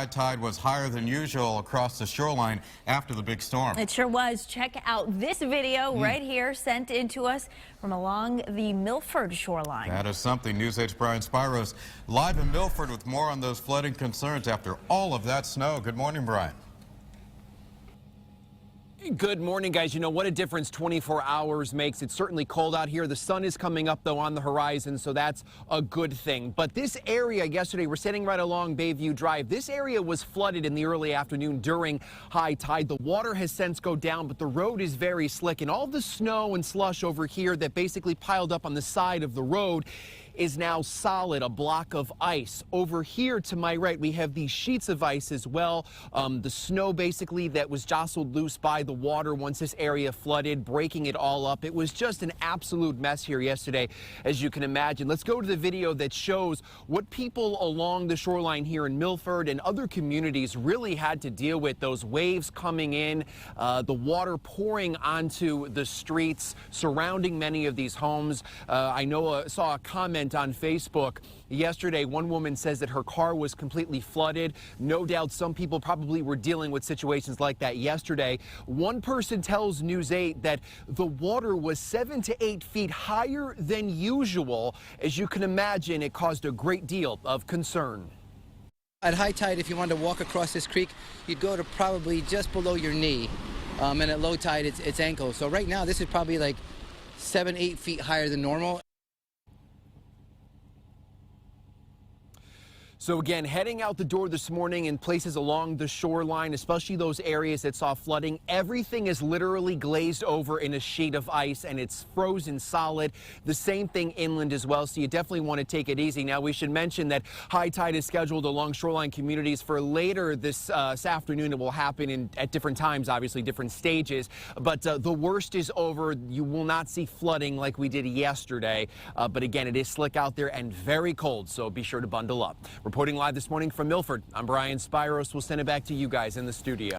High tide was higher than usual across the shoreline after the big storm. It sure was. Check out this video right here sent in to us from along the Milford shoreline. That is something. News 8's Brian Spiros live in Milford with more on those flooding concerns after all of that snow. Good morning, Brian. Good morning, guys. You know what a difference 24 hours makes. It's certainly cold out here. The sun is coming up, though, on the horizon, so that's a good thing. But this area yesterday, we're sitting right along Bayview Drive. This area was flooded in the early afternoon during high tide. The water has since gone down, but the road is very slick. And all the snow and slush over here that basically piled up on the side of the road is now solid, a block of ice. Over here to my right, we have these sheets of ice as well. The snow basically that was jostled loose by the water once this area flooded, breaking it all up. It was just an absolute mess here yesterday, as you can imagine. Let's go to the video that shows what people along the shoreline here in Milford and other communities really had to deal with. Those waves coming in, the water pouring onto the streets surrounding many of these homes. I know saw a comment on Facebook yesterday. One woman says that her car was completely flooded. No doubt some people probably were dealing with situations like that yesterday. One person tells News 8 that the water was 7 to 8 feet higher than usual. As you can imagine, it caused a great deal of concern. At high tide, if you wanted to walk across this creek, you'd go to probably just below your knee. And at low tide, it's ankle. So right now, this is probably like 7, 8 feet higher than normal. So again, heading out the door this morning in places along the shoreline, especially those areas that saw flooding, everything is literally glazed over in a sheet of ice and it's frozen solid. The same thing inland as well, so you definitely want to take it easy. Now, we should mention that high tide is scheduled along shoreline communities for later this afternoon. It will happen at different times, obviously different stages, but the worst is over. You will not see flooding like we did yesterday, but again, it is slick out there and very cold, so be sure to bundle up. Reporting live this morning from Milford, I'm Brian Spiros. We'll send it back to you guys in the studio.